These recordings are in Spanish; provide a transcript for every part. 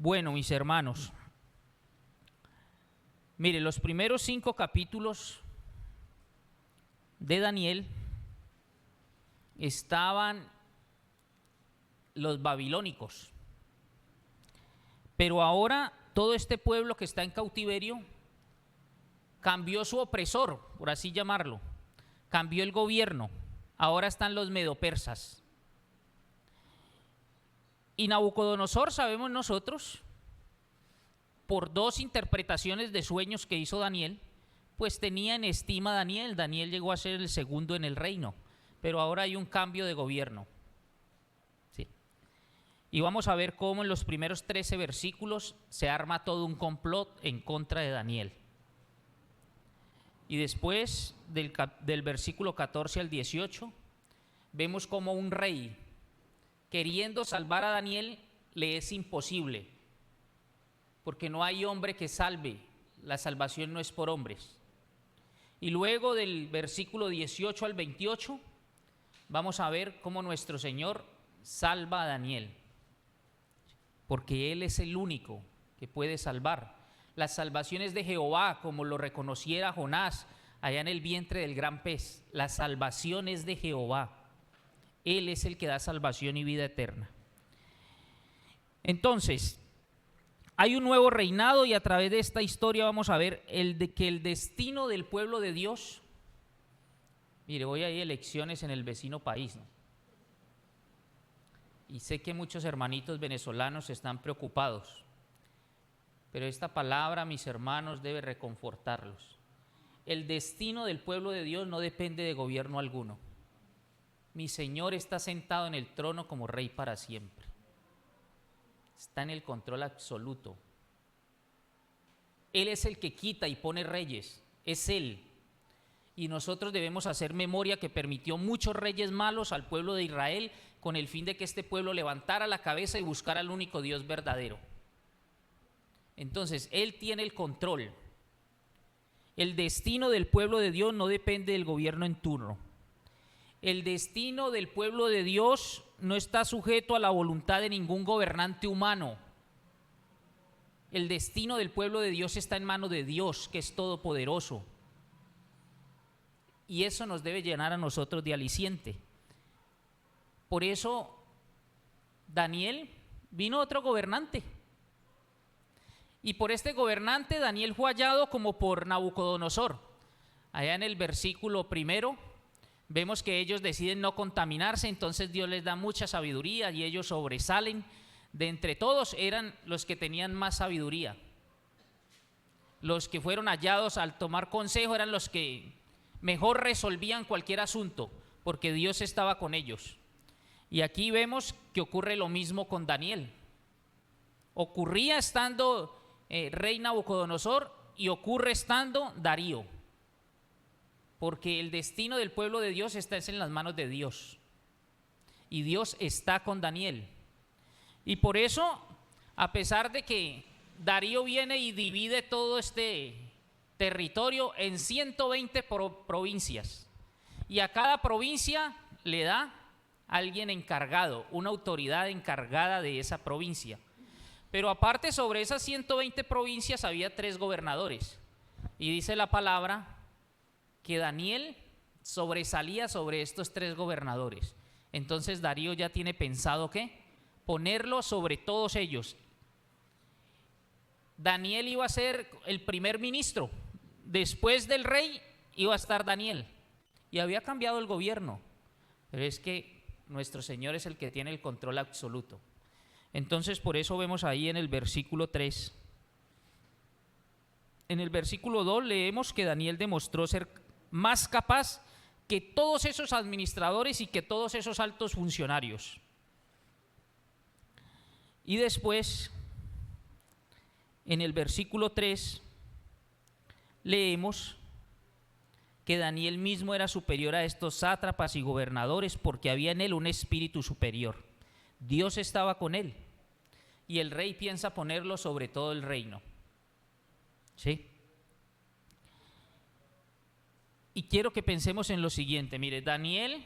Bueno, mis hermanos, mire, los primeros 5 capítulos de Daniel estaban los babilónicos, pero ahora todo este pueblo que está en cautiverio cambió su opresor, por así llamarlo, cambió el gobierno, ahora están los medopersas. Y Nabucodonosor, sabemos nosotros, por 2 interpretaciones de sueños que hizo Daniel, pues tenía en estima a Daniel. Daniel llegó a ser el segundo en el reino, pero ahora hay un cambio de gobierno. Sí. Y vamos a ver cómo en los primeros 13 versículos se arma todo un complot en contra de Daniel. Y después del versículo 14 al 18, vemos como un rey, queriendo salvar a Daniel, le es imposible, porque no hay hombre que salve, la salvación no es por hombres. Y luego del versículo 18 al 28, vamos a ver cómo nuestro Señor salva a Daniel, porque Él es el único que puede salvar. Las salvaciones de Jehová, como lo reconociera Jonás allá en el vientre del gran pez, la salvación es de Jehová. Él es el que da salvación y vida eterna. Entonces, hay un nuevo reinado y a través de esta historia vamos a ver que el destino del pueblo de Dios. Mire, hoy hay elecciones en el vecino país, ¿no? Y sé que muchos hermanitos venezolanos están preocupados, pero esta palabra, mis hermanos, debe reconfortarlos. El destino del pueblo de Dios no depende de gobierno alguno. Mi Señor está sentado en el trono como Rey para siempre. Está en el control absoluto. Él es el que quita y pone reyes, es Él. Y nosotros debemos hacer memoria que permitió muchos reyes malos al pueblo de Israel con el fin de que este pueblo levantara la cabeza y buscara al único Dios verdadero. Entonces, Él tiene el control. El destino del pueblo de Dios no depende del gobierno en turno. El destino del pueblo de Dios no está sujeto a la voluntad de ningún gobernante humano. El destino del pueblo de Dios está en manos de Dios, que es todopoderoso. Y eso nos debe llenar a nosotros de aliciente. Por eso, Daniel, vino otro gobernante. Y por este gobernante, Daniel fue hallado como por Nabucodonosor. Allá en el versículo 1, vemos que ellos deciden no contaminarse, entonces Dios les da mucha sabiduría y ellos sobresalen. De entre todos eran los que tenían más sabiduría. Los que fueron hallados al tomar consejo eran los que mejor resolvían cualquier asunto, porque Dios estaba con ellos. Y aquí vemos que ocurre lo mismo con Daniel. Ocurría estando rey Nabucodonosor y ocurre estando Darío. Porque el destino del pueblo de Dios está en las manos de Dios. Y Dios está con Daniel. Y por eso, a pesar de que Darío viene y divide todo este territorio en 120 provincias, y a cada provincia le da alguien encargado, una autoridad encargada de esa provincia. Pero aparte, sobre esas 120 provincias había 3 gobernadores. Y dice la palabra que Daniel sobresalía sobre estos 3 gobernadores. Entonces Darío ya tiene pensado ¿qué? Ponerlo sobre todos ellos. Daniel iba a ser el primer ministro. Después del rey iba a estar Daniel. Y había cambiado el gobierno. Pero es que nuestro Señor es el que tiene el control absoluto. Entonces por eso vemos ahí en el versículo 3. En el versículo 2 leemos que Daniel demostró ser más capaz que todos esos administradores y que todos esos altos funcionarios. Y después, en el versículo 3, leemos que Daniel mismo era superior a estos sátrapas y gobernadores porque había en él un espíritu superior. Dios estaba con él y el rey piensa ponerlo sobre todo el reino. ¿Sí? Y quiero que pensemos en lo siguiente. Mire, Daniel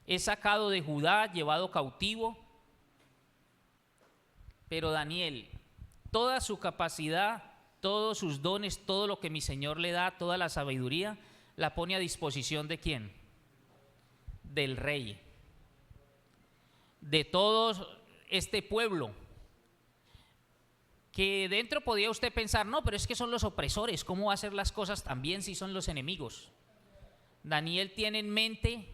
es sacado de Judá, llevado cautivo, pero Daniel toda su capacidad, todos sus dones, todo lo que mi Señor le da, toda la sabiduría, la pone a disposición ¿de quién? Del rey, de todo este pueblo, que dentro podía usted pensar, no, pero es que son los opresores, ¿cómo va a hacer las cosas tan bien si son los enemigos? Daniel tiene en mente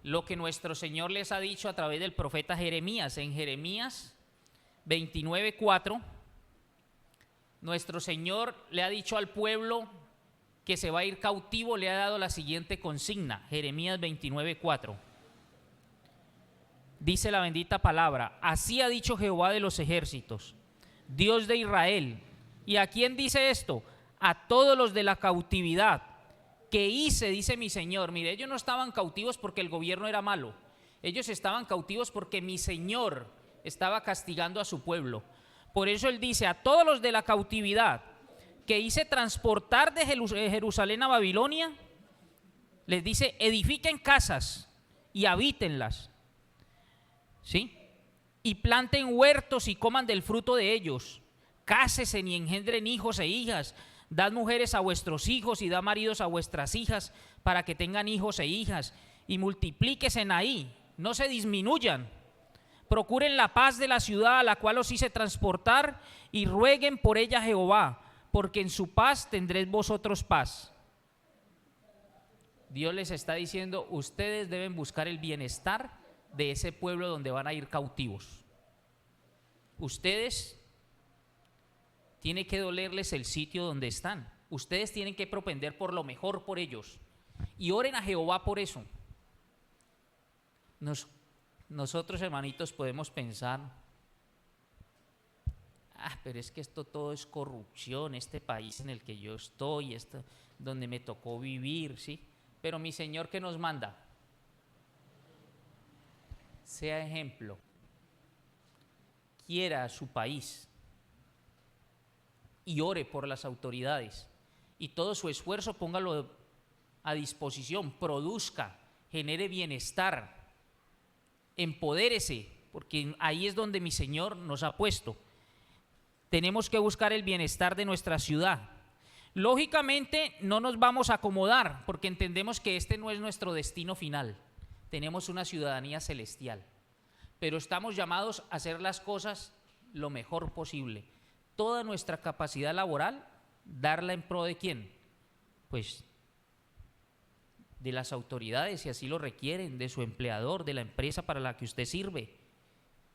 lo que nuestro Señor les ha dicho a través del profeta Jeremías. En Jeremías 29:4, nuestro Señor le ha dicho al pueblo que se va a ir cautivo, le ha dado la siguiente consigna. Jeremías 29:4. Dice la bendita palabra: así ha dicho Jehová de los ejércitos, Dios de Israel. ¿Y a quién dice esto? A todos los de la cautividad que hice, dice mi Señor. Mire, ellos no estaban cautivos porque el gobierno era malo. Ellos estaban cautivos porque mi Señor estaba castigando a su pueblo. Por eso Él dice: a todos los de la cautividad que hice transportar de Jerusalén a Babilonia, les dice: edifiquen casas y habítenlas, ¿sí? Y planten huertos y coman del fruto de ellos. Cásense y engendren hijos e hijas. Dad mujeres a vuestros hijos y dad maridos a vuestras hijas, para que tengan hijos e hijas, y multiplíquense ahí, no se disminuyan. Procuren la paz de la ciudad a la cual os hice transportar, y rueguen por ella a Jehová, porque en su paz tendréis vosotros paz. Dios les está diciendo: ustedes deben buscar el bienestar de ese pueblo donde van a ir cautivos. Ustedes tiene que dolerles el sitio donde están. Ustedes tienen que propender por lo mejor por ellos. Y oren a Jehová por eso. Nosotros, hermanitos, podemos pensar: pero es que esto todo es corrupción, este país en el que yo estoy, esto donde me tocó vivir, ¿sí? Pero mi Señor, ¿qué nos manda? Sea ejemplo. Quiera a su país y ore por las autoridades, y todo su esfuerzo póngalo a disposición, produzca, genere bienestar, empodérese, porque ahí es donde mi Señor nos ha puesto. Tenemos que buscar el bienestar de nuestra ciudad. Lógicamente no nos vamos a acomodar, porque entendemos que este no es nuestro destino final. Tenemos una ciudadanía celestial, pero estamos llamados a hacer las cosas lo mejor posible. Toda nuestra capacidad laboral, darla en pro de ¿quién? Pues de las autoridades, si así lo requieren, de su empleador, de la empresa para la que usted sirve.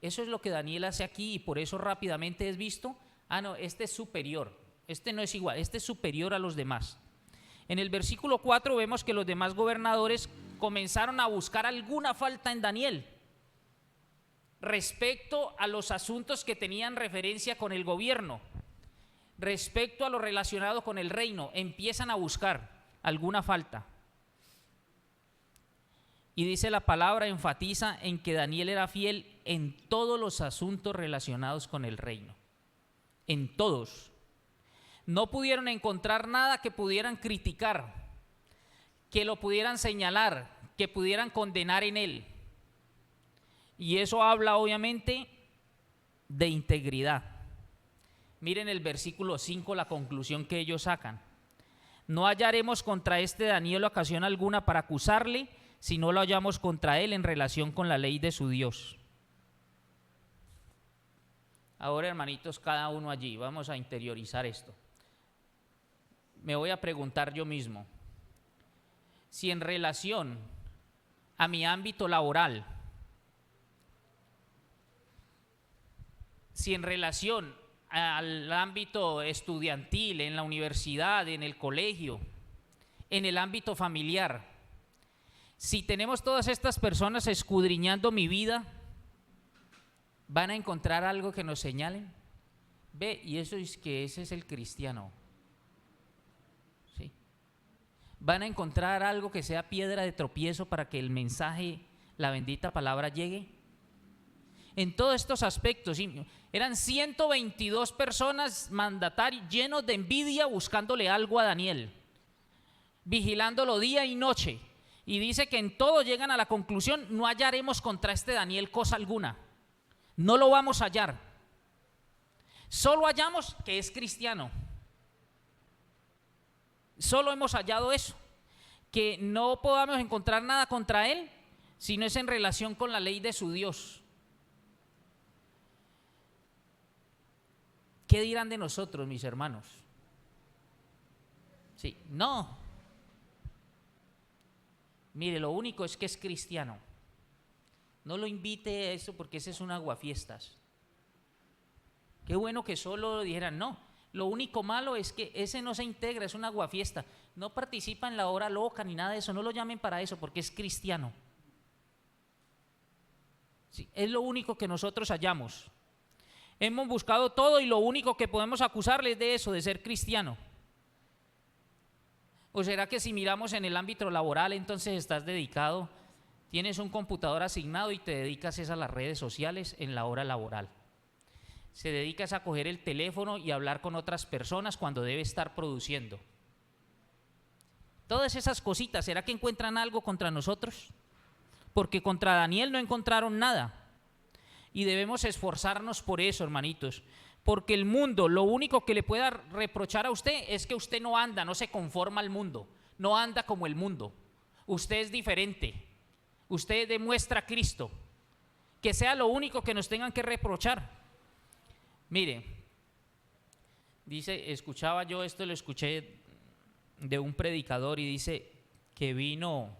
Eso es lo que Daniel hace aquí, y por eso rápidamente es visto: no, este es superior, este no es igual, este es superior a los demás. En el versículo 4 vemos que los demás gobernadores comenzaron a buscar alguna falta en Daniel respecto a los asuntos que tenían referencia con el gobierno, respecto a lo relacionado con el reino. Empiezan a buscar alguna falta. Y dice la palabra, enfatiza en que Daniel era fiel en todos los asuntos relacionados con el reino. En todos. No pudieron encontrar nada que pudieran criticar, que lo pudieran señalar, que pudieran condenar en él. Y eso habla obviamente de integridad. Miren el versículo 5, la conclusión que ellos sacan: no hallaremos contra este Daniel ocasión alguna para acusarle, si no lo hallamos contra él en relación con la ley de su Dios. Ahora, hermanitos, cada uno allí, vamos a interiorizar esto. Me voy a preguntar yo mismo: si en relación a mi ámbito laboral, si en relación al ámbito estudiantil, en la universidad, en el colegio, en el ámbito familiar, si tenemos todas estas personas escudriñando mi vida, ¿van a encontrar algo que nos señalen? Ve, y eso es que ese es el cristiano. ¿Sí? ¿Van a encontrar algo que sea piedra de tropiezo para que el mensaje, la bendita palabra, llegue? En todos estos aspectos, ¿sí? Eran 122 personas mandatarios llenos de envidia buscándole algo a Daniel, vigilándolo día y noche. Y dice que en todo llegan a la conclusión: no hallaremos contra este Daniel cosa alguna, no lo vamos a hallar. Solo hallamos que es cristiano. Solo hemos hallado eso, que no podamos encontrar nada contra él si no es en relación con la ley de su Dios. ¿Qué dirán de nosotros, mis hermanos? Sí, no. Mire, lo único es que es cristiano. No lo invite a eso porque ese es un aguafiestas. Qué bueno que solo dijeran no. Lo único malo es que ese no se integra, es un aguafiesta. No participa en la hora loca ni nada de eso. No lo llamen para eso porque es cristiano. Sí, es lo único que nosotros hallamos. Hemos buscado todo y lo único que podemos acusarle es de eso, de ser cristiano. ¿O será que si miramos en el ámbito laboral, entonces estás dedicado, tienes un computador asignado y te dedicas a las redes sociales en la hora laboral? Se dedicas a coger el teléfono y hablar con otras personas cuando debe estar produciendo. Todas esas cositas, ¿será que encuentran algo contra nosotros? Porque contra Daniel no encontraron nada. Y debemos esforzarnos por eso, hermanitos. Porque el mundo, lo único que le pueda reprochar a usted es que usted no anda, no se conforma al mundo, no anda como el mundo. Usted es diferente, usted demuestra a Cristo. Que sea lo único que nos tengan que reprochar. Mire, dice, escuchaba yo esto, lo escuché de un predicador y dice que vino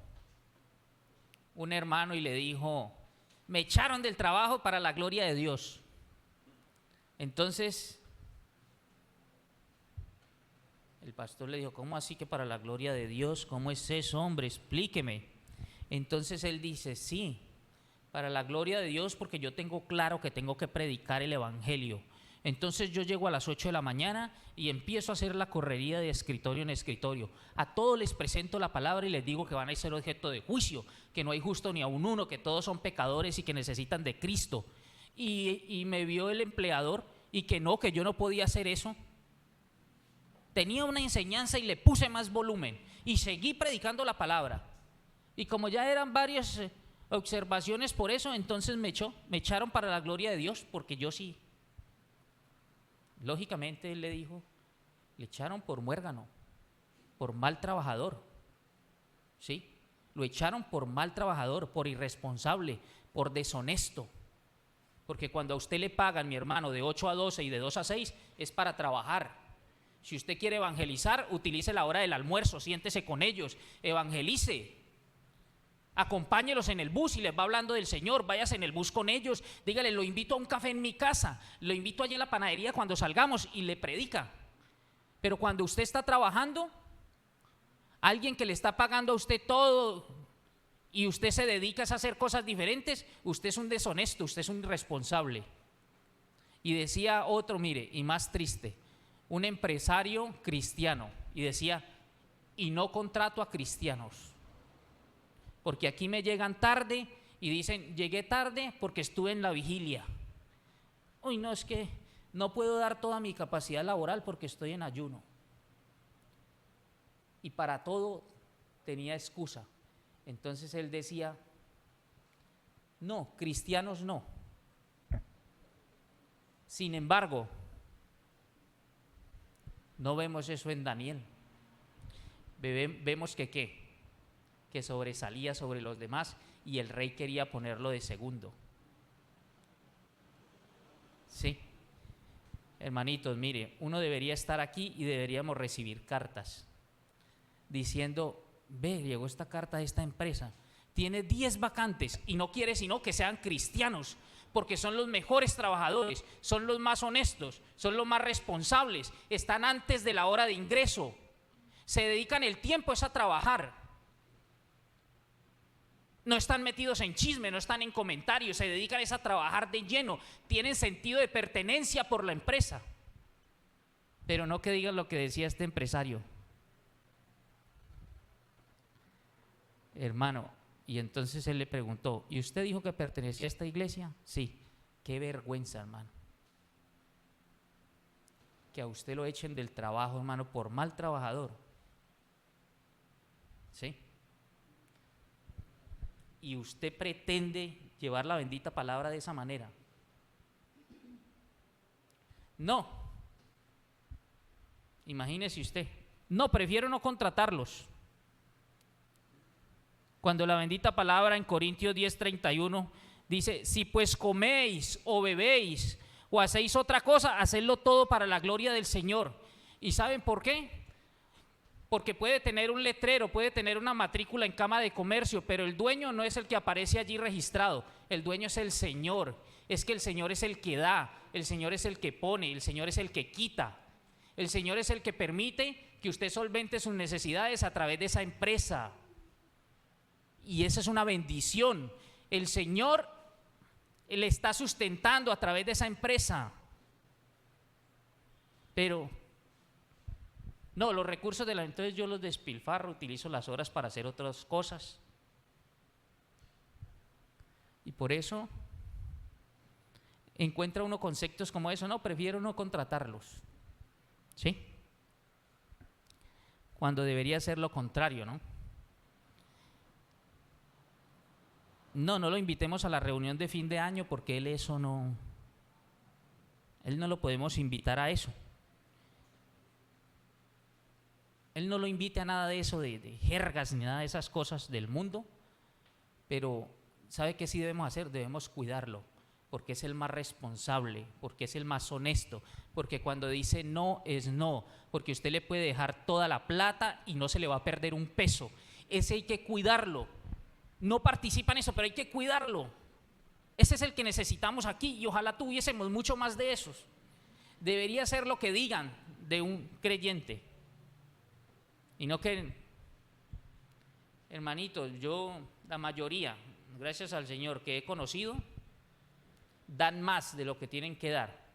un hermano y le dijo, me echaron del trabajo para la gloria de Dios. Entonces, el pastor le dijo, ¿cómo así que para la gloria de Dios? ¿Cómo es eso, hombre? Explíqueme. Entonces él dice, sí, para la gloria de Dios porque yo tengo claro que tengo que predicar el evangelio. Entonces yo llego a las 8 de la mañana y empiezo a hacer la correría de escritorio en escritorio. A todos les presento la palabra y les digo que van a ser objeto de juicio, que no hay justo ni a un uno, que todos son pecadores y que necesitan de Cristo. Y me vio el empleador y que yo no podía hacer eso. Tenía una enseñanza y le puse más volumen y seguí predicando la palabra. Y como ya eran varias observaciones por eso, entonces me echaron para la gloria de Dios, porque yo sí. Lógicamente él le dijo, le echaron por muérgano, por mal trabajador, ¿sí? Lo echaron por mal trabajador, por irresponsable, por deshonesto. Porque cuando a usted le pagan, mi hermano, de 8 a 12 y de 2 a 6, es para trabajar. Si usted quiere evangelizar, utilice la hora del almuerzo, siéntese con ellos, evangelice. Acompáñelos en el bus y les va hablando del Señor, váyase en el bus con ellos, dígale, lo invito a un café en mi casa, lo invito allí en la panadería cuando salgamos y le predica. Pero cuando usted está trabajando, alguien que le está pagando a usted todo y usted se dedica a hacer cosas diferentes, usted es un deshonesto, usted es un irresponsable. Y decía otro, mire, y más triste, un empresario cristiano, y decía, y no contrato a cristianos. Porque aquí me llegan tarde y dicen, llegué tarde porque estuve en la vigilia. Uy, no, es que no puedo dar toda mi capacidad laboral porque estoy en ayuno. Y para todo tenía excusa. Entonces él decía, no, cristianos no. Sin embargo, no vemos eso en Daniel. Vemos que ¿qué? Que sobresalía sobre los demás y el rey quería ponerlo de segundo. Sí, hermanitos, mire, uno debería estar aquí y deberíamos recibir cartas diciendo, ve, llegó esta carta de esta empresa, tiene 10 vacantes y no quiere sino que sean cristianos, porque son los mejores trabajadores, son los más honestos, son los más responsables, están antes de la hora de ingreso, se dedican el tiempo es a trabajar. No están metidos en chisme, no están en comentarios, se dedican a trabajar de lleno, tienen sentido de pertenencia por la empresa. Pero no que digan lo que decía este empresario. Hermano, y entonces él le preguntó, ¿y usted dijo que pertenecía a esta iglesia? Sí. Qué vergüenza, hermano. Que a usted lo echen del trabajo, hermano, por mal trabajador. ¿Sí? Y usted pretende llevar la bendita palabra de esa manera. No. Imagínese usted. No, prefiero no contratarlos. Cuando la bendita palabra en Corintios 10:31 dice, si pues coméis o bebéis o hacéis otra cosa, hacedlo todo para la gloria del Señor. ¿Y saben por qué? Porque puede tener un letrero, puede tener una matrícula en Cámara de Comercio, pero el dueño no es el que aparece allí registrado, el dueño es el Señor. Es que el Señor es el que da, el Señor es el que pone, el Señor es el que quita. El Señor es el que permite que usted solvente sus necesidades a través de esa empresa. Y esa es una bendición. El Señor le está sustentando a través de esa empresa. Pero no, los recursos de la entonces yo los despilfarro, utilizo las horas para hacer otras cosas. Y por eso encuentra uno conceptos como eso, no, prefiero no contratarlos. ¿Sí? Cuando debería ser lo contrario, ¿no? No lo invitemos a la reunión de fin de año porque él no lo podemos invitar a eso. Él no lo invita a nada de eso, de jergas ni nada de esas cosas del mundo, pero ¿sabe qué sí debemos hacer? Debemos cuidarlo, porque es el más responsable, porque es el más honesto, porque cuando dice no es no, porque usted le puede dejar toda la plata y no se le va a perder un peso. Ese hay que cuidarlo. No participa en eso, pero hay que cuidarlo. Ese es el que necesitamos aquí y ojalá tuviésemos mucho más de esos. Debería ser lo que digan de un creyente. Y no que, hermanito, yo, la mayoría, gracias al Señor que he conocido, dan más de lo que tienen que dar.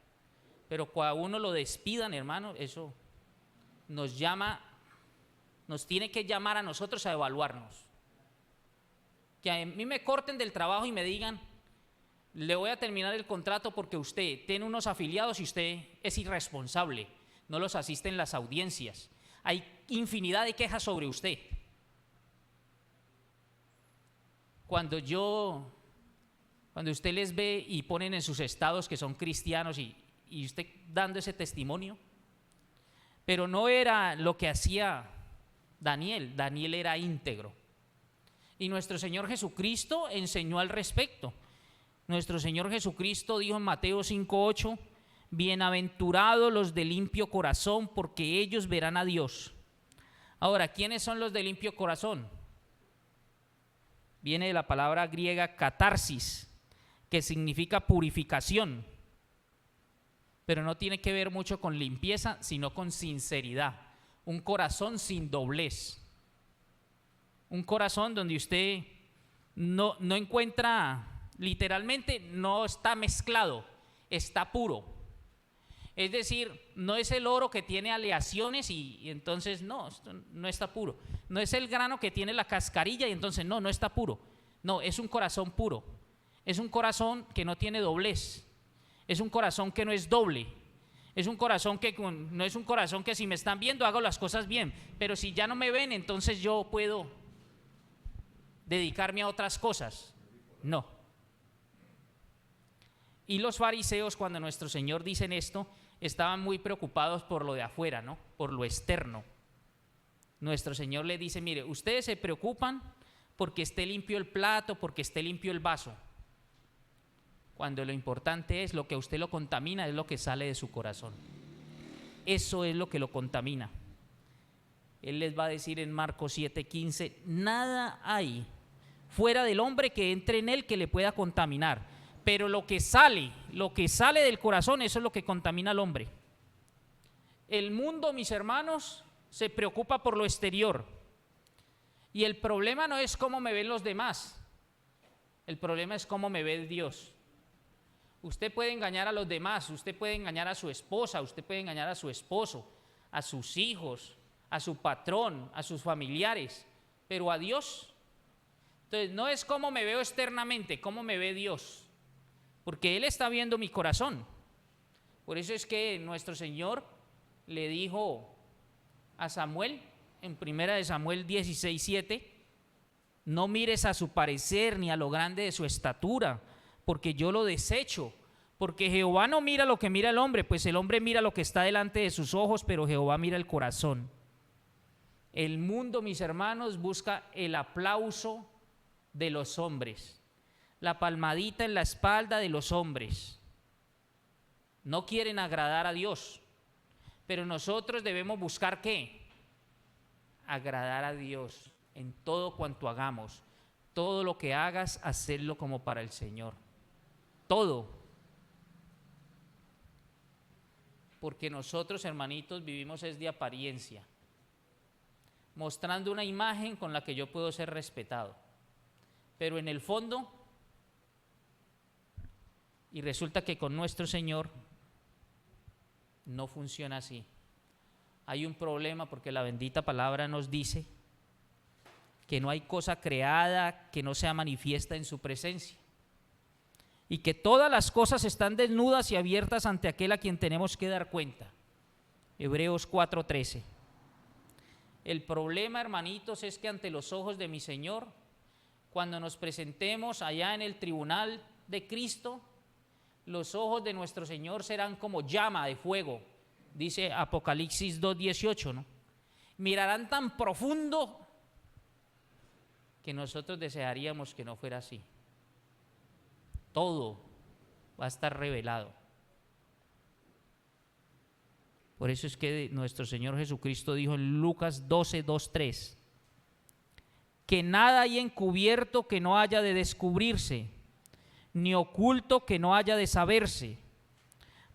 Pero cuando uno lo despidan, hermano, eso nos tiene que llamar a nosotros a evaluarnos. Que a mí me corten del trabajo y me digan, le voy a terminar el contrato porque usted tiene unos afiliados y usted es irresponsable, no los asiste en las audiencias. Hay infinidad de quejas sobre usted. Cuando usted les ve y ponen en sus estados que son cristianos y usted dando ese testimonio, pero no era lo que hacía Daniel era íntegro. Y nuestro Señor Jesucristo enseñó al respecto. Nuestro Señor Jesucristo dijo en Mateo 5:8, bienaventurados los de limpio corazón, porque ellos verán a Dios. Ahora, ¿quiénes son los de limpio corazón? Viene de la palabra griega catarsis, que significa purificación, pero no tiene que ver mucho con limpieza, sino con sinceridad, un corazón sin doblez, un corazón donde usted no encuentra, literalmente no está mezclado, está puro. Es decir, no es el oro que tiene aleaciones y entonces no está puro. No es el grano que tiene la cascarilla y entonces no está puro. No, es un corazón puro. Es un corazón que no tiene doblez. Es un corazón que no es doble. Es un corazón que no es un corazón que si me están viendo hago las cosas bien, pero si ya no me ven entonces yo puedo dedicarme a otras cosas. No. Y los fariseos, cuando nuestro Señor dice esto, estaban muy preocupados por lo de afuera, ¿no? Por lo externo. Nuestro Señor le dice, mire, ustedes se preocupan porque esté limpio el plato, porque esté limpio el vaso, cuando lo importante es lo que a usted lo contamina, es lo que sale de su corazón. Eso es lo que lo contamina. Él les va a decir en Marcos 7:15, nada hay fuera del hombre que entre en él que le pueda contaminar, pero lo que sale del corazón, eso es lo que contamina al hombre. El mundo, mis hermanos, se preocupa por lo exterior, y el problema no es cómo me ven los demás, el problema es cómo me ve Dios. Usted puede engañar a los demás, usted puede engañar a su esposa, usted puede engañar a su esposo, a sus hijos, a su patrón, a sus familiares, pero a Dios. Entonces no es cómo me veo externamente, cómo me ve Dios, porque Él está viendo mi corazón. Por eso es que nuestro Señor le dijo a Samuel en 1 Samuel 16:7, no mires a su parecer ni a lo grande de su estatura, porque yo lo desecho, Porque Jehová no mira lo que mira el hombre, pues el hombre mira lo que está delante de sus ojos, pero Jehová mira el corazón. El mundo, mis hermanos, busca el aplauso de los hombres, la palmadita en la espalda de los hombres. No quieren agradar a Dios, pero nosotros debemos buscar ¿qué? Agradar a Dios en todo cuanto hagamos. Todo lo que hagas, hacerlo como para el Señor. Todo. Porque nosotros, hermanitos, vivimos es de apariencia, mostrando una imagen con la que yo puedo ser respetado. Pero en el fondo, y resulta que con nuestro Señor no funciona así. Hay un problema porque la bendita palabra nos dice que no hay cosa creada que no sea manifiesta en su presencia, y que todas las cosas están desnudas y abiertas ante aquel a quien tenemos que dar cuenta. Hebreos 4:13. El problema, hermanitos, es que ante los ojos de mi Señor, cuando nos presentemos allá en el tribunal de Cristo, los ojos de nuestro Señor serán como llama de fuego, dice Apocalipsis 2:18, ¿no? Mirarán tan profundo que nosotros desearíamos que no fuera así. Todo va a estar revelado. Por eso es que nuestro Señor Jesucristo dijo en Lucas 12:2-3, que nada hay encubierto que no haya de descubrirse, ni oculto que no haya de saberse.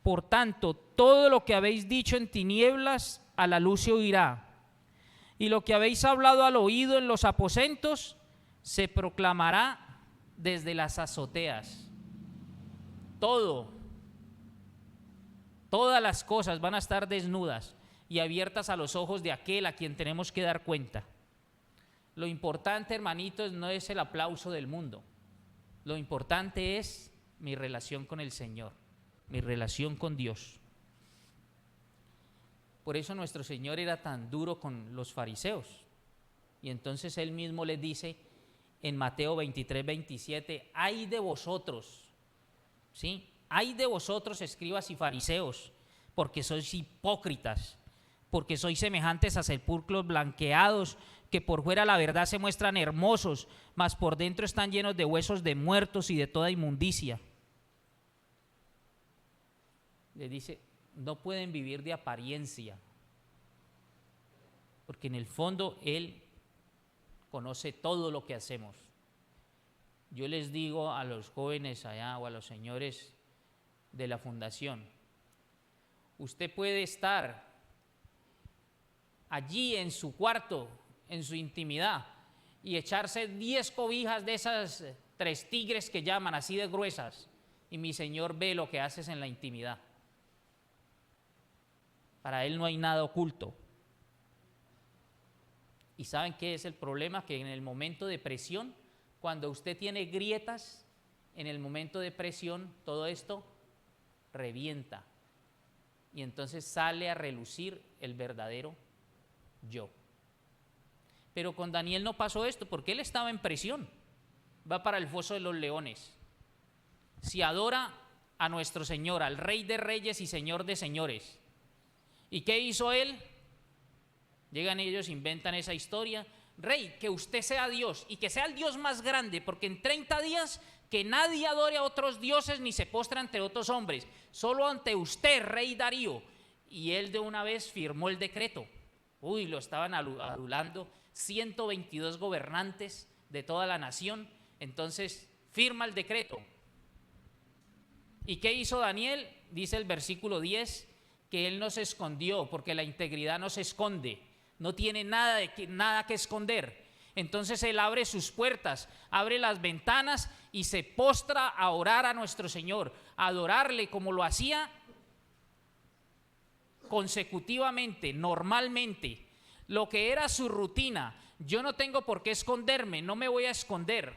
Por tanto, todo lo que habéis dicho en tinieblas, a la luz se oirá, y lo que habéis hablado al oído en los aposentos, se proclamará desde las azoteas. Todo, todas las cosas van a estar desnudas y abiertas a los ojos de aquel a quien tenemos que dar cuenta. Lo importante, hermanitos, no es el aplauso del mundo. Lo importante es mi relación con el Señor, mi relación con Dios. Por eso nuestro Señor era tan duro con los fariseos. Y entonces Él mismo les dice en Mateo 23:27, ¡ay de vosotros! ¿Sí? ¡Ay de vosotros, escribas y fariseos! Porque sois hipócritas, porque sois semejantes a sepulcros blanqueados, que por fuera la verdad se muestran hermosos, mas por dentro están llenos de huesos de muertos y de toda inmundicia. Le dice, no pueden vivir de apariencia, porque en el fondo Él conoce todo lo que hacemos. Yo les digo a los jóvenes allá o a los señores de la fundación, usted puede estar allí en su cuarto, en su intimidad, y echarse 10 cobijas de esas 3 tigres que llaman, así de gruesas, y mi Señor ve lo que haces en la intimidad. Para Él no hay nada oculto. ¿Y saben qué es el problema? Que en el momento de presión, cuando usted tiene grietas, en el momento de presión, todo esto revienta. Y entonces sale a relucir el verdadero yo. Pero con Daniel no pasó esto, porque él estaba en presión. Va para el foso de los leones. Si adora a nuestro Señor, al Rey de Reyes y Señor de Señores. ¿Y qué hizo él? Llegan ellos, inventan esa historia. Rey, que usted sea Dios y que sea el Dios más grande, porque en 30 días que nadie adore a otros dioses ni se postre ante otros hombres, solo ante usted, Rey Darío. Y él de una vez firmó el decreto. Uy, lo estaban adulando 122 gobernantes de toda la nación. Entonces firma el decreto. ¿Y qué hizo Daniel? Dice el versículo 10, que él no se escondió, porque la integridad no se esconde. No tiene nada que esconder. Entonces él abre sus puertas, abre las ventanas y se postra a orar a nuestro Señor, a adorarle como lo hacía consecutivamente, normalmente, lo que era su rutina. Yo no tengo por qué esconderme, no me voy a esconder.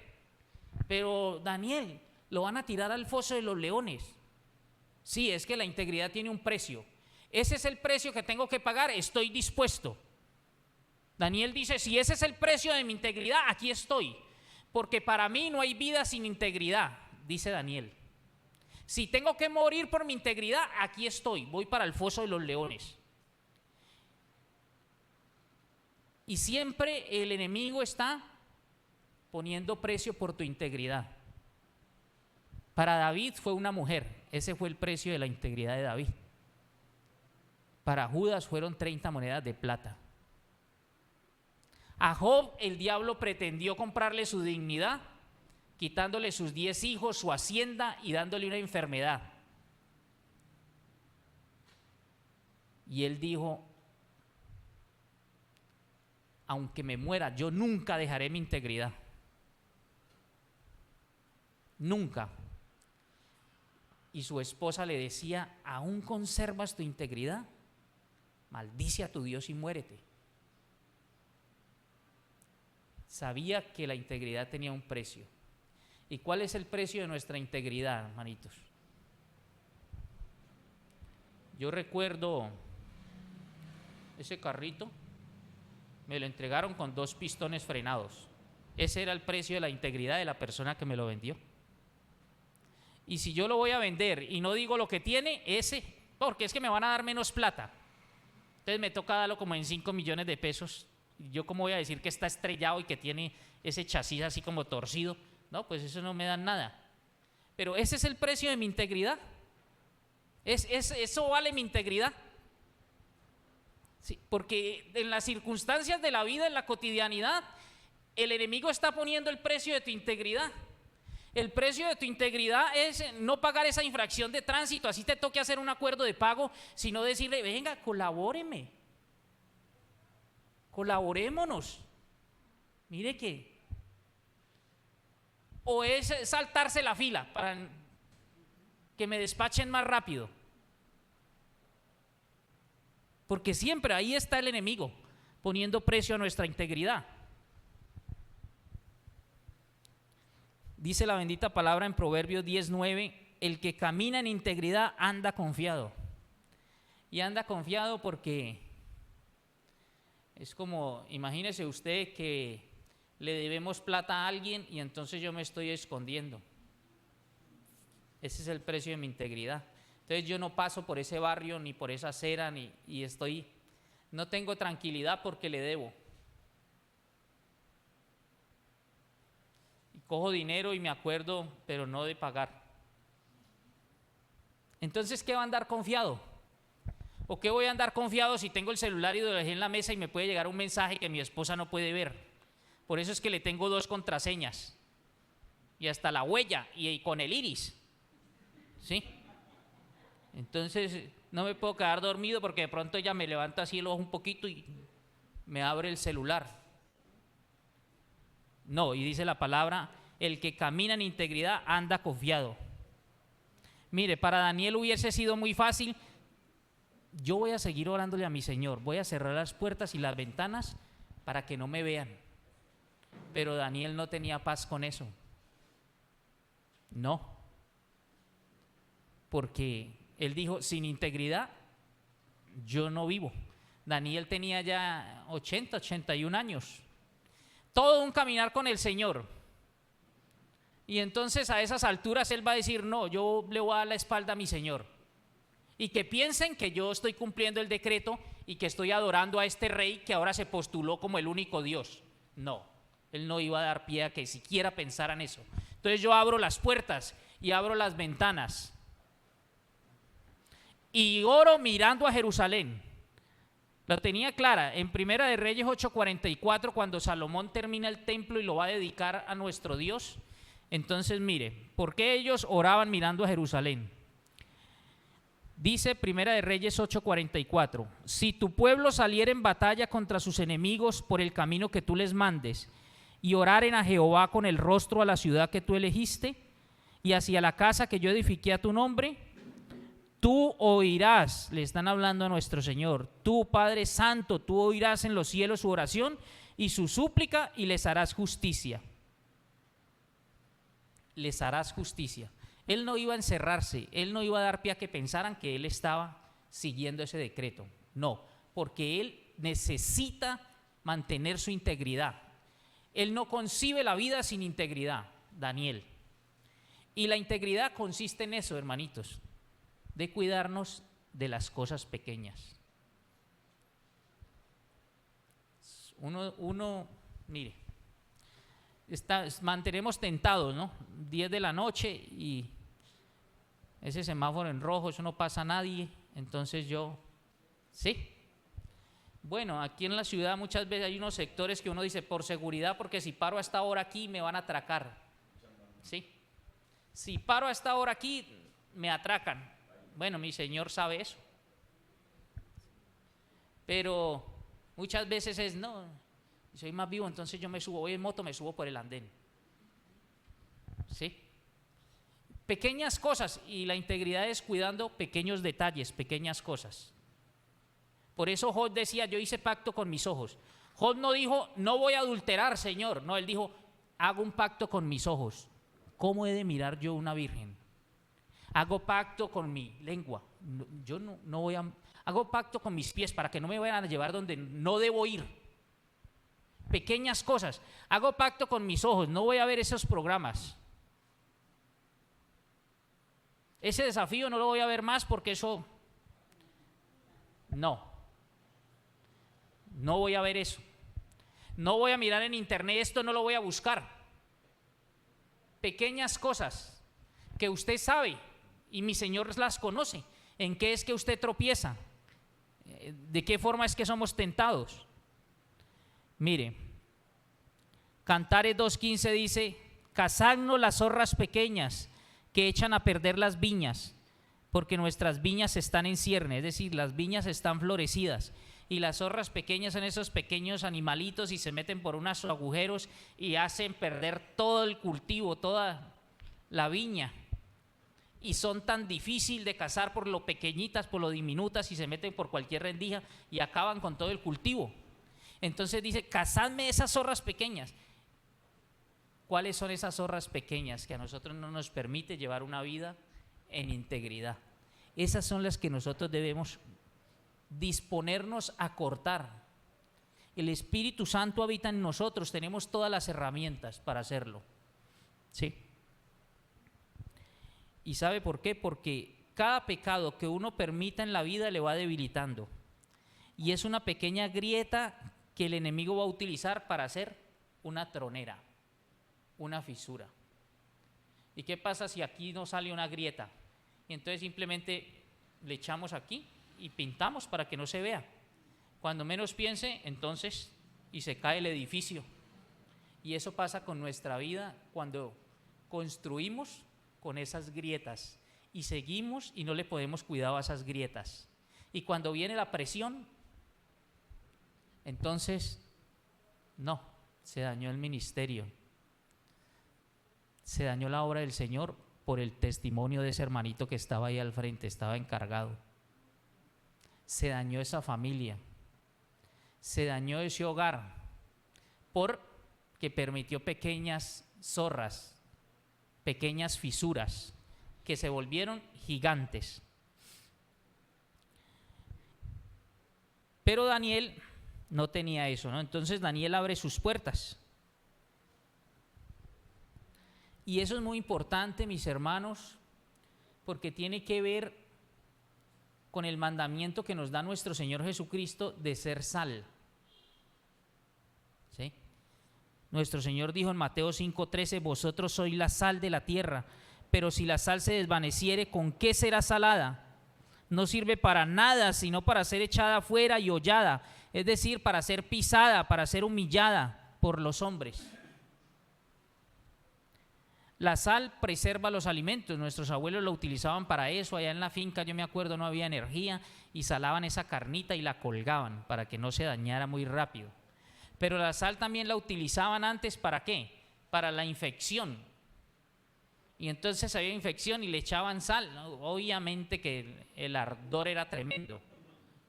Pero Daniel, lo van a tirar al foso de los leones. Sí, es que la integridad tiene un precio. Ese es el precio que tengo que pagar, estoy dispuesto. Daniel dice, si ese es el precio de mi integridad, aquí estoy, porque para mí no hay vida sin integridad, dice Daniel. Si tengo que morir por mi integridad, aquí estoy, voy para el foso de los leones. Y siempre el enemigo está poniendo precio por tu integridad. Para David fue una mujer, ese fue el precio de la integridad de David. Para Judas fueron 30 monedas de plata. A Job el diablo pretendió comprarle su dignidad, quitándole sus 10 hijos, su hacienda y dándole una enfermedad. Y él dijo: aunque me muera, yo nunca dejaré mi integridad. Nunca. Y su esposa le decía: ¿aún conservas tu integridad? Maldice a tu Dios y muérete. Sabía que la integridad tenía un precio. ¿Y cuál es el precio de nuestra integridad, hermanitos? Yo recuerdo ese carrito, me lo entregaron con 2 pistones frenados. Ese era el precio de la integridad de la persona que me lo vendió. Y si yo lo voy a vender y no digo lo que tiene, porque es que me van a dar menos plata, entonces me toca darlo como en 5 millones de pesos. Yo cómo voy a decir que está estrellado y que tiene ese chasis así como torcido. No, pues eso no me da nada. Pero ese es el precio de mi integridad. Eso vale mi integridad. Sí, porque en las circunstancias de la vida, en la cotidianidad, el enemigo está poniendo el precio de tu integridad. El precio de tu integridad es no pagar esa infracción de tránsito, así te toque hacer un acuerdo de pago, sino decirle: venga, colabóreme, colaborémonos, mire que. O es saltarse la fila para que me despachen más rápido. Porque siempre ahí está el enemigo, poniendo precio a nuestra integridad. Dice la bendita palabra en Proverbios 10:9: el que camina en integridad anda confiado. Y anda confiado porque es como, imagínese usted que le debemos plata a alguien y entonces yo me estoy escondiendo. Ese es el precio de mi integridad. Entonces yo no paso por ese barrio ni por esa acera no tengo tranquilidad porque le debo. Y cojo dinero y me acuerdo, pero no de pagar. Entonces, ¿qué va a andar confiado? ¿O qué voy a andar confiado si tengo el celular y lo dejé en la mesa y me puede llegar un mensaje que mi esposa no puede ver? Por eso es que le tengo 2 contraseñas y hasta la huella y con el iris, ¿sí? Entonces no me puedo quedar dormido porque de pronto ella me levanta así el ojo un poquito y me abre el celular. No, y dice la palabra: el que camina en integridad anda confiado. Mire, para Daniel hubiese sido muy fácil: yo voy a seguir orándole a mi Señor, voy a cerrar las puertas y las ventanas para que no me vean. Pero Daniel no tenía paz con eso. No. Porque él dijo: sin integridad yo no vivo. Daniel tenía ya 81 años. Todo un caminar con el Señor. Y entonces a esas alturas él va a decir: no, yo le voy a dar la espalda a mi Señor. Y que piensen que yo estoy cumpliendo el decreto y que estoy adorando a este rey que ahora se postuló como el único Dios. No. Él no iba a dar pie a que siquiera pensaran eso. Entonces yo abro las puertas y abro las ventanas y oro mirando a Jerusalén. Lo tenía clara en Primera de Reyes 8:44, cuando Salomón termina el templo y lo va a dedicar a nuestro Dios. Entonces mire, ¿por qué ellos oraban mirando a Jerusalén? Dice Primera de Reyes 8:44: si tu pueblo saliera en batalla contra sus enemigos por el camino que tú les mandes, y oraren a Jehová con el rostro a la ciudad que tú elegiste, y hacia la casa que yo edifiqué a tu nombre, tú oirás. Le están hablando a nuestro Señor: tú, Padre Santo, tú oirás en los cielos su oración y su súplica, y les harás justicia. Les harás justicia. Él no iba a encerrarse, él no iba a dar pie a que pensaran que él estaba siguiendo ese decreto. No, porque él necesita mantener su integridad. Él no concibe la vida sin integridad, Daniel. Y la integridad consiste en eso, hermanitos, de cuidarnos de las cosas pequeñas. Mire, mantenemos tentados, ¿no? 10 de la noche y ese semáforo en rojo, eso no pasa a nadie, entonces sí. Bueno, aquí en la ciudad muchas veces hay unos sectores que uno dice por seguridad, porque si paro a esta hora aquí me van a atracar, ¿sí? Si paro a esta hora aquí me atracan. Bueno, mi Señor sabe eso. Pero muchas veces no, soy más vivo, entonces yo me subo, voy en moto, me subo por el andén. ¿Sí? Pequeñas cosas, y la integridad es cuidando pequeños detalles, pequeñas cosas. Por eso Job decía, yo hice pacto con mis ojos. Job no dijo, no voy a adulterar, Señor. No, él dijo, hago un pacto con mis ojos. ¿Cómo he de mirar yo una virgen? Hago pacto con mi lengua. Yo no voy a... Hago pacto con mis pies para que no me vayan a llevar donde no debo ir. Pequeñas cosas. Hago pacto con mis ojos. No voy a ver esos programas. Ese desafío no lo voy a ver más porque eso... No voy a ver eso. No voy a mirar en internet, esto no lo voy a buscar. Pequeñas cosas que usted sabe y mi Señor las conoce. ¿En qué es que usted tropieza? ¿De qué forma es que somos tentados? Mire, Cantares 2:15 dice, cazadnos las zorras pequeñas que echan a perder las viñas, porque nuestras viñas están en cierne, es decir, las viñas están florecidas. Y las zorras pequeñas son esos pequeños animalitos y se meten por unos agujeros y hacen perder todo el cultivo, toda la viña. Y son tan difíciles de cazar por lo pequeñitas, por lo diminutas, y se meten por cualquier rendija y acaban con todo el cultivo. Entonces dice, cazadme esas zorras pequeñas. ¿Cuáles son esas zorras pequeñas que a nosotros no nos permite llevar una vida en integridad? Esas son las que nosotros debemos disponernos a cortar. El Espíritu Santo habita en nosotros, tenemos todas las herramientas para hacerlo. ¿Sí? ¿Y sabe por qué? Porque cada pecado que uno permita en la vida le va debilitando. Y es una pequeña grieta que el enemigo va a utilizar para hacer una tronera, una fisura. ¿Y qué pasa si aquí no sale una grieta? Y entonces simplemente le echamos aquí y pintamos para que no se vea. Cuando menos piense, entonces, y se cae el edificio. Y eso pasa con nuestra vida cuando construimos con esas grietas y seguimos y no le ponemos cuidado a esas grietas. Y cuando viene la presión, entonces, no, se dañó el ministerio. Se dañó la obra del Señor por el testimonio de ese hermanito que estaba ahí al frente, estaba encargado. Se dañó esa familia, se dañó ese hogar porque permitió pequeñas zorras, pequeñas fisuras que se volvieron gigantes. Pero Daniel no tenía eso, ¿no? Entonces Daniel abre sus puertas. Y eso es muy importante, mis hermanos, porque tiene que ver con el mandamiento que nos da nuestro Señor Jesucristo de ser sal. ¿Sí? Nuestro Señor dijo en Mateo 5:13, vosotros sois la sal de la tierra, pero si la sal se desvaneciere, ¿con qué será salada? No sirve para nada, sino para ser echada fuera y hollada, es decir, para ser pisada, para ser humillada por los hombres. La sal preserva los alimentos, nuestros abuelos lo utilizaban para eso, allá en la finca yo me acuerdo no había energía y salaban esa carnita y la colgaban para que no se dañara muy rápido. Pero la sal también la utilizaban antes ¿para qué? Para la infección. Y entonces había infección y le echaban sal, ¿no? Obviamente que el ardor era tremendo,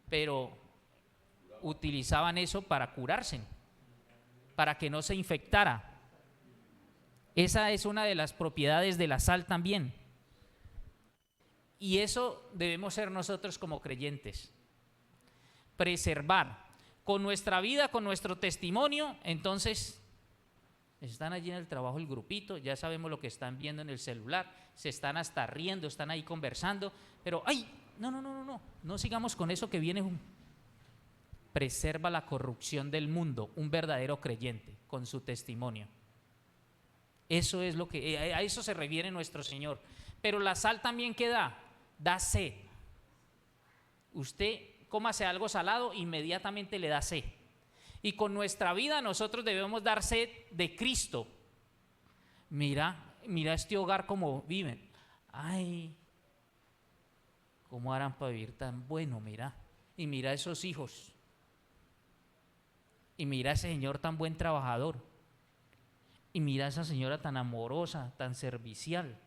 pero utilizaban eso para curarse, para que no se infectara. Esa es una de las propiedades de la sal también. Y eso debemos ser nosotros como creyentes. Preservar con nuestra vida, con nuestro testimonio, entonces Están allí en el trabajo el grupito, ya sabemos lo que están viendo en el celular, se están hasta riendo, están ahí conversando, pero ¡ay! No sigamos con eso que viene. Preserva la corrupción del mundo, un verdadero creyente, con su testimonio. Eso es lo que, a eso se refiere nuestro Señor. Pero la sal también, ¿qué da? Da sed. Usted cómase algo salado, inmediatamente le da sed. Y con nuestra vida nosotros debemos dar sed de Cristo. Mira este hogar como viven. Ay, ¿cómo harán para vivir tan bueno? Mira. Y mira esos hijos. Y mira ese señor tan buen trabajador. Y mira esa señora tan amorosa, tan servicial.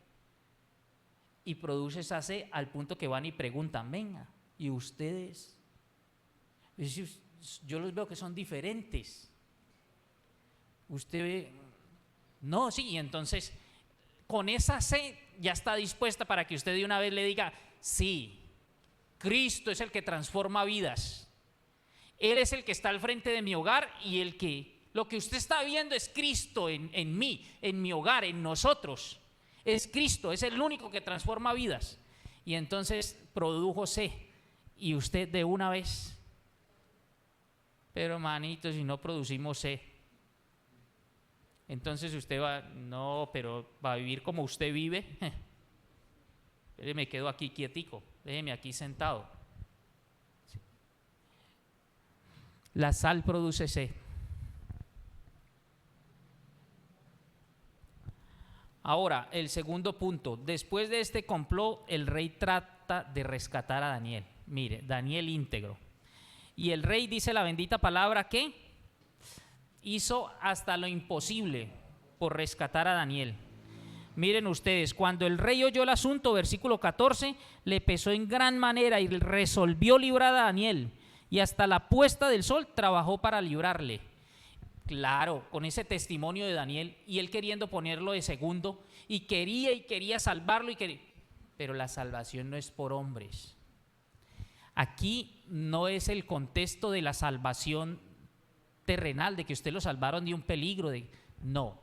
Y produce esa sed al punto que van y preguntan, venga, ¿y ustedes? Yo los veo que son diferentes. Usted ve, no, sí, y entonces con esa sed ya está dispuesta para que usted de una vez le diga, sí, Cristo es el que transforma vidas. Él es el que está al frente de mi hogar y lo que usted está viendo es Cristo en mí, en mi hogar, en nosotros. Es Cristo, es el único que transforma vidas. Y entonces produjo sed y usted de una vez. Pero hermanito, si no producimos sed, entonces usted va, no, pero va a vivir como usted vive. Me quedo aquí quietico, déjeme aquí sentado. La sal produce sed. Ahora, el segundo punto. Después de este complot, el rey trata de rescatar a Daniel. Mire, Daniel íntegro. Y el rey dice la bendita palabra que hizo hasta lo imposible por rescatar a Daniel. Miren ustedes, cuando el rey oyó el asunto, versículo 14, le pesó en gran manera y resolvió librar a Daniel. Y hasta la puesta del sol trabajó para librarle. Claro, con ese testimonio de Daniel y él queriendo ponerlo de segundo y quería salvarlo pero la salvación no es por hombres. Aquí no es el contexto de la salvación terrenal, de que usted lo salvaron de un peligro, no.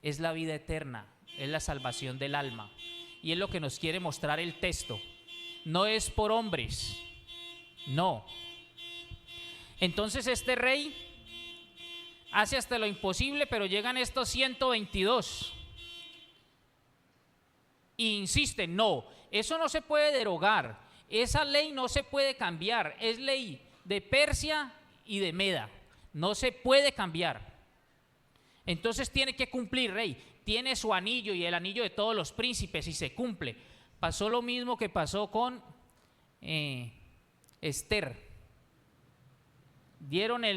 Es la vida eterna, es la salvación del alma. Y es lo que nos quiere mostrar el texto. No es por hombres. No. Entonces este rey hace hasta lo imposible, pero llegan estos 122 e insisten, no, eso no se puede derogar, esa ley no se puede cambiar, es ley de Persia y de Meda, no se puede cambiar. Entonces tiene que cumplir, rey, tiene su anillo y el anillo de todos los príncipes y se cumple. Pasó lo mismo que pasó con Esther.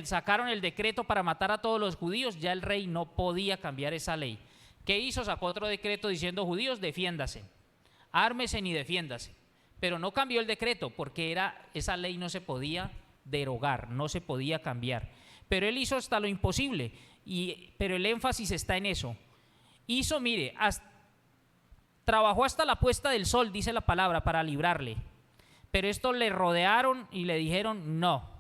Sacaron el decreto para matar a todos los judíos, ya el rey no podía cambiar esa ley. ¿Qué hizo? Sacó otro decreto diciendo, judíos, defiéndase, ármese y defiéndase. Pero no cambió el decreto porque esa ley no se podía derogar, no se podía cambiar. Pero él hizo hasta lo imposible, pero el énfasis está en eso. Trabajó hasta la puesta del sol, dice la palabra, para librarle. Pero estos le rodearon y le dijeron, no,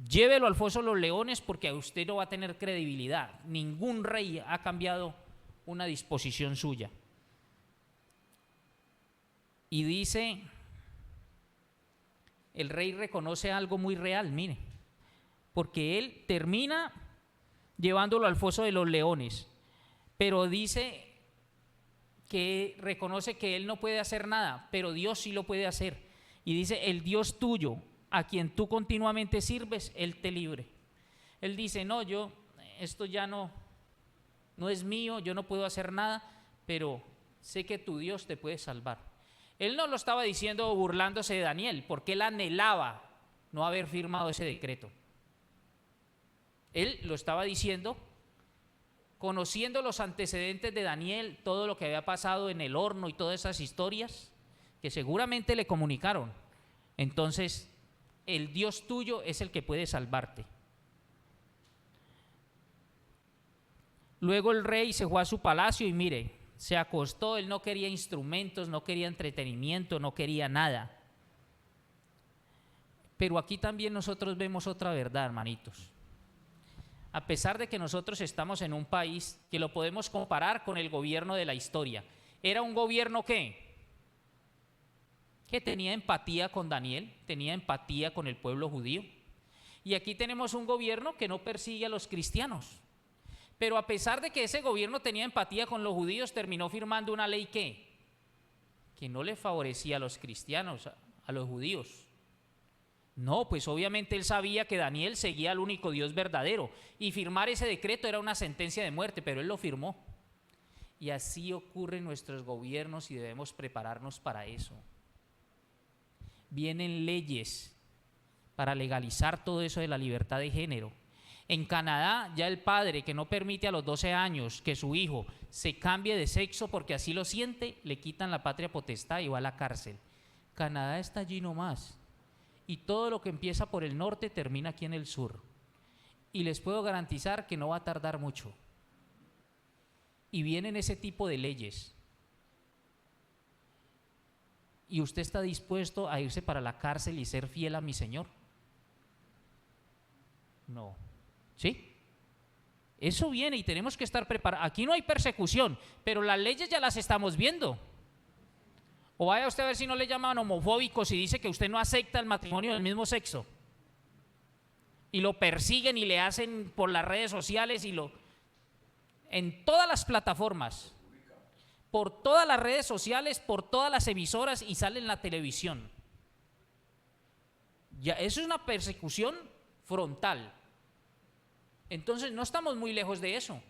llévelo al foso de los leones porque a usted no va a tener credibilidad. Ningún rey ha cambiado una disposición suya. Y dice, el rey reconoce algo muy real, mire, porque él termina llevándolo al foso de los leones, pero dice que reconoce que él no puede hacer nada, pero Dios sí lo puede hacer. Y dice, el Dios tuyo, a quien tú continuamente sirves, Él te libre. Él dice, no, esto ya no es mío, yo no puedo hacer nada, pero sé que tu Dios te puede salvar. Él no lo estaba diciendo burlándose de Daniel, porque él anhelaba no haber firmado ese decreto. Él lo estaba diciendo conociendo los antecedentes de Daniel, todo lo que había pasado en el horno y todas esas historias que seguramente le comunicaron. Entonces, el Dios tuyo es el que puede salvarte. Luego el rey se fue a su palacio y mire, se acostó, él no quería instrumentos, no quería entretenimiento, no quería nada. Pero aquí también nosotros vemos otra verdad, hermanitos. a pesar de que nosotros estamos en un país que lo podemos comparar con el gobierno de la historia, era un gobierno que tenía empatía con Daniel, tenía empatía con el pueblo judío. Y aquí tenemos un gobierno que no persigue a los cristianos. Pero a pesar de que ese gobierno tenía empatía con los judíos, terminó firmando una ley que no le favorecía a los cristianos, a los judíos. No, pues obviamente él sabía que Daniel seguía al único Dios verdadero y firmar ese decreto era una sentencia de muerte, pero él lo firmó. Y así ocurren nuestros gobiernos y debemos prepararnos para eso. Vienen leyes para legalizar todo eso de la libertad de género. En Canadá ya el padre que no permite a los 12 años que su hijo se cambie de sexo porque así lo siente, le quitan la patria potestad y va a la cárcel. Canadá está allí nomás. Y todo lo que empieza por el norte termina aquí en el sur. Y les puedo garantizar que no va a tardar mucho. Y vienen ese tipo de leyes. ¿Y usted está dispuesto a irse para la cárcel y ser fiel a mi Señor? No. ¿Sí? Eso viene y tenemos que estar preparados. Aquí no hay persecución, pero las leyes ya las estamos viendo. O vaya usted a ver si no le llaman homofóbicos y dice que usted no acepta el matrimonio del mismo sexo. Y lo persiguen y le hacen por las redes sociales en todas las plataformas, por todas las redes sociales, por todas las emisoras y sale en la televisión. Ya, eso es una persecución frontal. Entonces no estamos muy lejos de eso.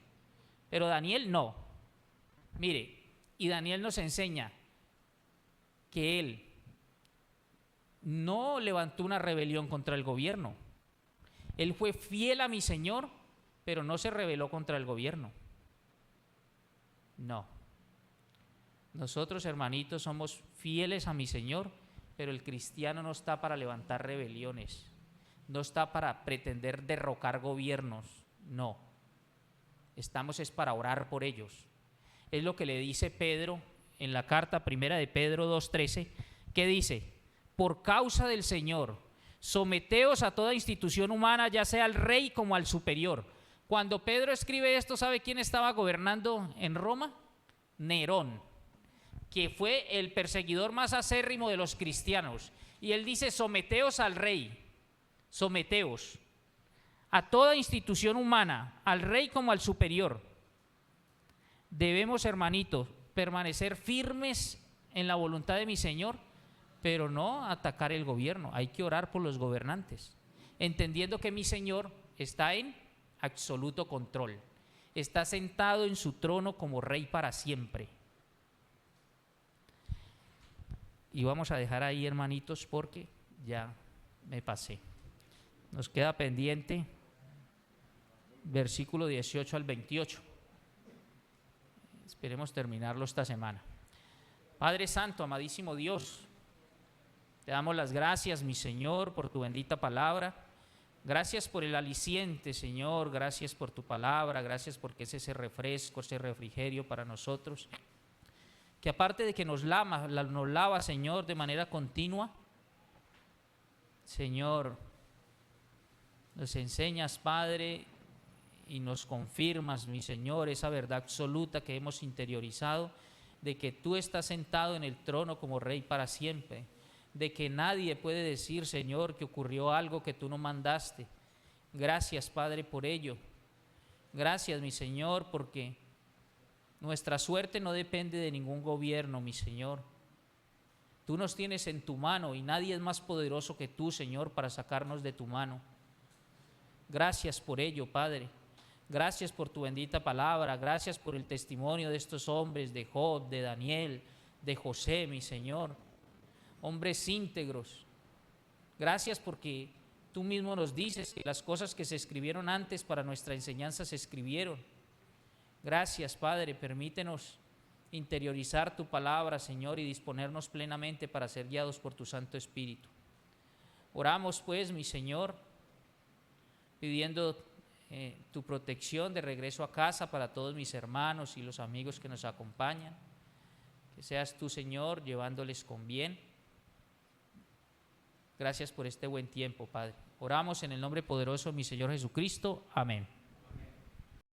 Pero Daniel no. Mire, y Daniel nos enseña que él no levantó una rebelión contra el gobierno. Él fue fiel a mi Señor, pero no se rebeló contra el gobierno. No. Nosotros, hermanitos, somos fieles a mi Señor, pero el cristiano no está para levantar rebeliones, no está para pretender derrocar gobiernos, no. Estamos es para orar por ellos. Es lo que le dice Pedro en la carta primera de Pedro 2:13, que dice: por causa del Señor, someteos a toda institución humana, ya sea al rey como al superior. Cuando Pedro escribe esto, ¿sabe quién estaba gobernando en Roma? Nerón, que fue el perseguidor más acérrimo de los cristianos. Y él dice: someteos al rey, someteos a toda institución humana, al rey como al superior. Debemos, hermanitos, permanecer firmes en la voluntad de mi Señor, pero no atacar el gobierno. Hay que orar por los gobernantes, entendiendo que mi Señor está en absoluto control, está sentado en su trono como rey para siempre. Y vamos a dejar ahí, hermanitos, porque ya me pasé. Nos queda pendiente versículo 18 al 28. Esperemos terminarlo esta semana. Padre Santo, amadísimo Dios, te damos las gracias, mi Señor, por tu bendita palabra. Gracias por el aliciente, Señor, gracias por tu palabra, gracias porque es ese refresco, ese refrigerio para nosotros, que aparte de que nos lava, Señor, de manera continua, Señor, nos enseñas, Padre, y nos confirmas, mi Señor, esa verdad absoluta que hemos interiorizado, de que tú estás sentado en el trono como Rey para siempre, de que nadie puede decir, Señor, que ocurrió algo que tú no mandaste. Gracias, Padre, por ello. Gracias, mi Señor, porque nuestra suerte no depende de ningún gobierno, mi Señor. Tú nos tienes en tu mano y nadie es más poderoso que tú, Señor, para sacarnos de tu mano. Gracias por ello, Padre. Gracias por tu bendita palabra. Gracias por el testimonio de estos hombres, de Job, de Daniel, de José, mi Señor. Hombres íntegros. Gracias porque tú mismo nos dices que las cosas que se escribieron antes para nuestra enseñanza se escribieron. Gracias, Padre, permítenos interiorizar tu palabra, Señor, y disponernos plenamente para ser guiados por tu Santo Espíritu. Oramos, pues, mi Señor, pidiendo tu protección de regreso a casa para todos mis hermanos y los amigos que nos acompañan. Que seas tú, Señor, llevándoles con bien. Gracias por este buen tiempo, Padre. Oramos en el nombre poderoso de mi Señor Jesucristo. Amén.